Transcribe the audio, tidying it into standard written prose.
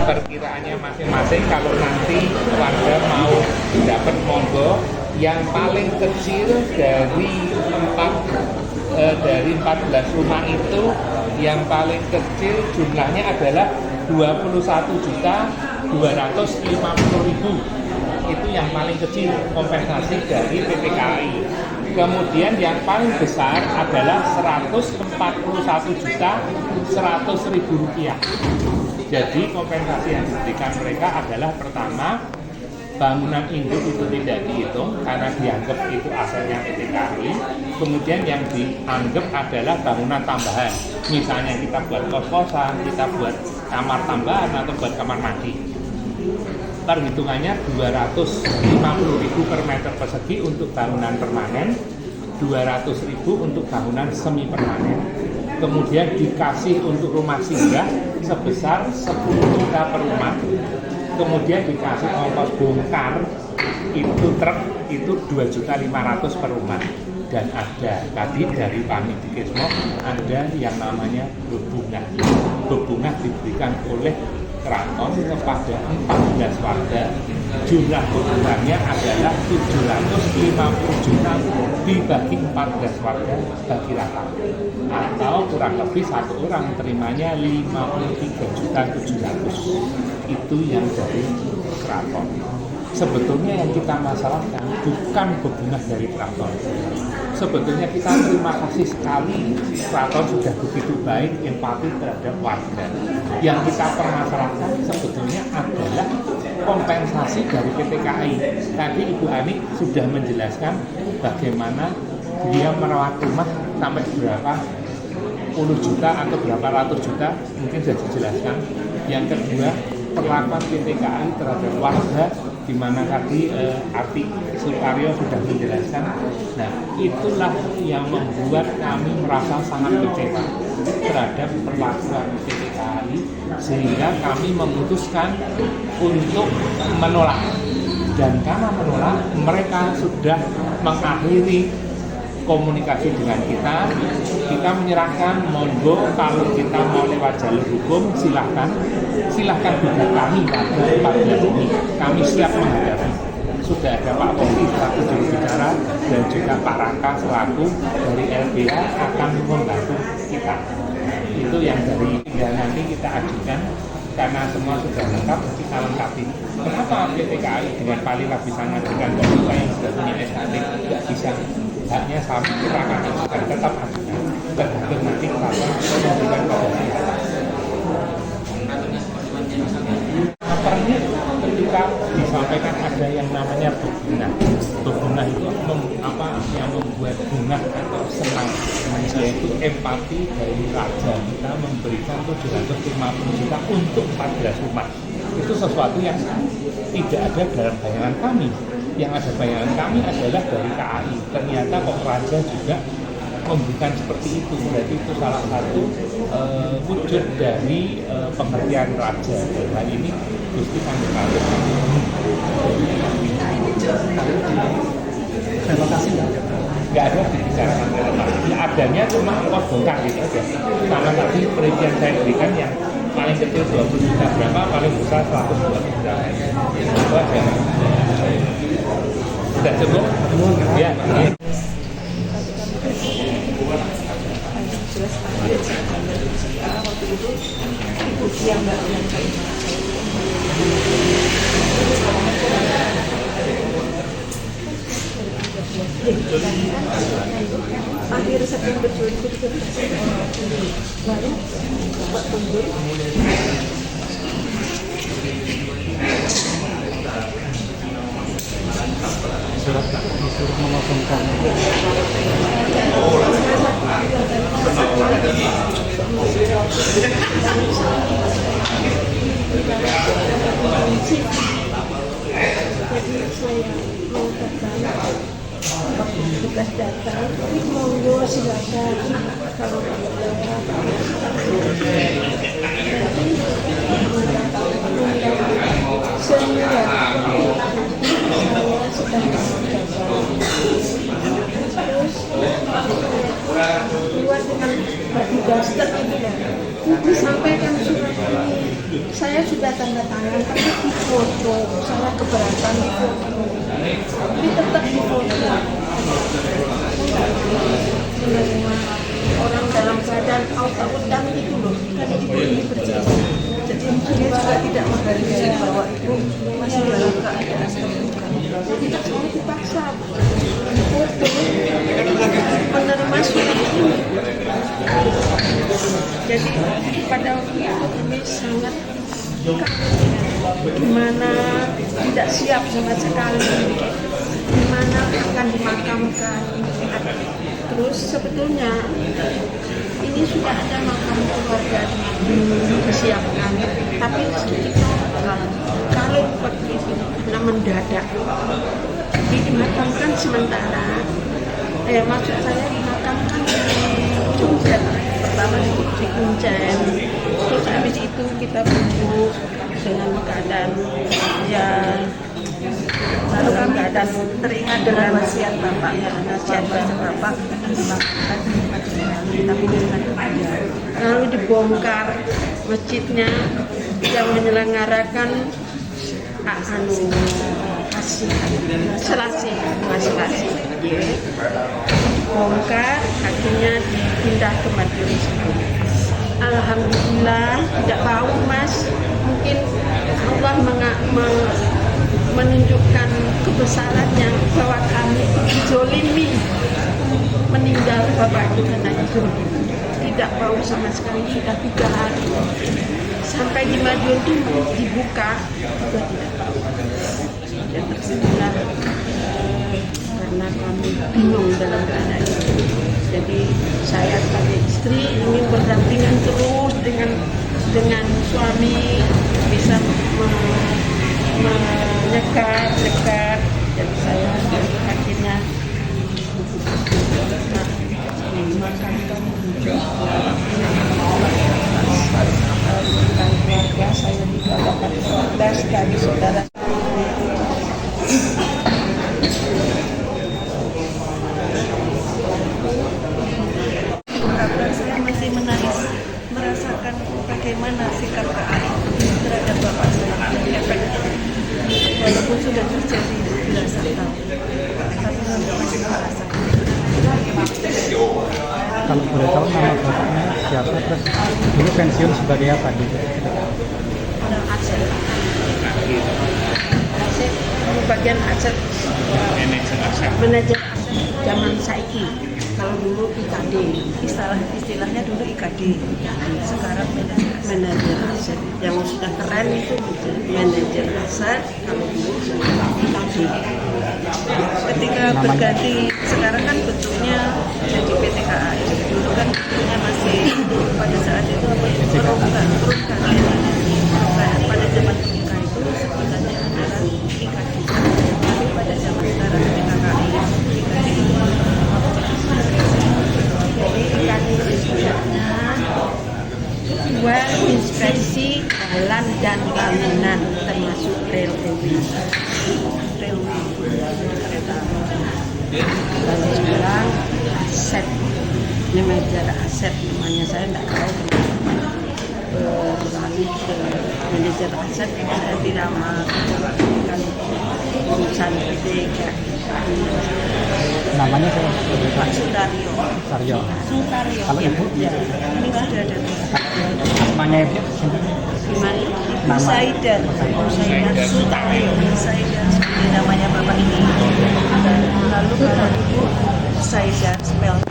Perkiraannya masing-masing kalau nanti warga mau dapat monggo, yang paling kecil dari 14 rumah itu yang paling kecil jumlahnya adalah 21.250.000. Itu yang paling kecil kompensasi dari PPKI. Kemudian yang paling besar adalah 141.100.000 rupiah. Jadi kompensasi yang diberikan mereka adalah pertama, bangunan induk itu tidak dihitung karena dianggap itu asalnya PPKI. Kemudian yang dianggap adalah bangunan tambahan. Misalnya kita buat kos-kosan, kita buat kamar tambahan atau buat kamar mandi. Perhitungannya 250.000 per meter persegi untuk bangunan permanen, 200.000 untuk bangunan semi permanen. Kemudian dikasih untuk rumah singgah sebesar 10 juta per rumah. Kemudian dikasih ongkos bongkar itu truk itu 2.500.000 per rumah. Dan ada tadi dari Pamidikesmo ada yang namanya bebungah. Bebungah diberikan oleh keraton kepada 14 warga. Jumlah bebungahnya adalah 750 juta dibagi 14 warga bagi rata. Atau kurang lebih satu orang terimanya 53.700.000. Itu yang dari keraton. Sebetulnya yang kita masalahkan bukan bebungah dari keraton. Sebetulnya kita terima kasih sekali keraton sudah begitu baik empati terhadap warga. Yang kita permasalahkan sebetulnya adalah kompensasi dari PPKI. Tadi Ibu Ani sudah menjelaskan bagaimana dia merawat rumah sampai berapa puluh juta atau berapa ratus juta, mungkin sudah dijelaskan. Yang kedua, perlakuan PPKI terhadap warga, di mana tadi Arti Sukaryo sudah menjelaskan. Nah, itulah yang membuat kami merasa sangat kecewa terhadap perlakuan PPKI, sehingga kami memutuskan untuk menolak. Dan karena menolak, mereka sudah mengakhiri komunikasi dengan kita menyerahkan, monggo kalau kita mau lewat jalur hukum silahkan gugat kami pada 14 ini, kami siap menghadapi. Sudah ada Pak Polri selaku juru bicara dan juga Pak Raka selaku dari LBH akan membantu kita. Itu yang dari dan nanti kita ajukan karena semua sudah lengkap, kita lengkapi. Kenapa PPKI dengan Palila bisa mengajukan bahwa yang sudah punya SHT tidak bisa? Haknya sama, kita akan ajukan, tetap ajukan. Tergantung nanti keraton memberikan pada kita. Pernya ketika disampaikan ada yang namanya bebungah. Bebungah itu yang membuat bungah atau senang, yaitu empati dari raja kita memberikan 750 juta untuk 14 rumah. Itu sesuatu yang tidak ada dalam bayangan kami. Yang ada bayangan kami adalah dari KAI. Ternyata kok raja juga memberikan seperti itu. Berarti itu salah satu wujud dari pengertian raja. Dan hal ini Gusti Kanjeng Ratu. Relokasi nggak ada dibicarakan relokasi. Adanya cuma ongkos bongkar gitu aja. Sama tadi perincian saya berikan yang paling kecil 20 juta berapa, paling besar 120 juta. Itu aja. Sudah cukup? Ya. Akhir September 2013 lalu buat tunggu disuruh mengosongkan. Jadi saya mengatakan tugas datang, monggo silakan kalau semua saya sedang terus keluar dengan bagi daster itu ya. Disampaikan surat ini, saya sudah tanda tangan, tapi di foto, saya keberatan di foto, tapi tetap di foto. Menerima orang dalam keadaan out-out itu loh, kan ibu ini bercerita. Jadi dia juga tidak menghargai bahwa ibu masih dalam keadaan terluka. Jadi saya dipaksa foto menerima surat ini. Jadi pada waktu itu kami sangat gimana tidak siap sama sekali, gimana akan dimakamkan. Terus sebetulnya ini sudah ada makam keluarga disiapkan, tapi kita kalau seperti itu karena mendadak dimakamkan sementara. Maksud saya dimakamkan di Kuncen, pertama di Kuncen, terus habis itu kita bubuk dengan keadaan dalam keadaan teringat dengan wasiat bapaknya, wasiat bapak akan dilakukan lalu dibongkar masjidnya yang menyelenggarakan selasi bongkar, akhirnya dipindah ke Madiun. Alhamdulillah tidak bau mas, mungkin Allah menunjukkan kebesarannya bahwa kami dizolimi meninggal bapak kita itu tidak bau sama sekali. Sudah 3 hari sampai di Madiun itu dibuka sudah tidak bau. Ya tersedia karena kami bingung dalam keadaan itu. Jadi saya sebagai istri ingin berdampingan terus dengan suami, bisa menyekat. Jadi saya akhirnya memakamkan keluarga saya juga dapat 14 dari saudara. Saya masih menangis merasakan bagaimana sikap Kak Ari terhadap bapak saya, efek walaupun sudah terjadi belasan tahun, tapi masih merasakan. Kalau boleh tahu nama bapaknya siapa, terus dulu pensiun sebagai apa di Orang aset, bagian aset, manajer aset zaman saiki. Kalau dulu IKD, istilahnya dulu IKD, sekarang manajer aset. Yang sudah keren itu manajer aset, kalau dulu IKD. Ketika berganti, sekarang kan bentuknya jadi PT KAI. Dulu kan bentuknya masih pada saat itu perubahan. Pada zaman ketika itu sebutannya adalah IKD. Tapi pada zaman sekarang PT KAI, IKD itu jadi IKD itu sebenarnya inspeksi jalan dan bangunan termasuk railway kereta. Lalu sekarang aset, manajer aset namanya, saya tidak tahu beralih ke manajer aset. Saya tidak menjalankan urusan PT. namanya saya Pak Sutaryo. Kalau ibu Ya, ini sudah ada. namanya ibu Ibu Saidah Sutaryo. Saidah seperti namanya bapak ini. Dan lalu kalau ibu Saidah spell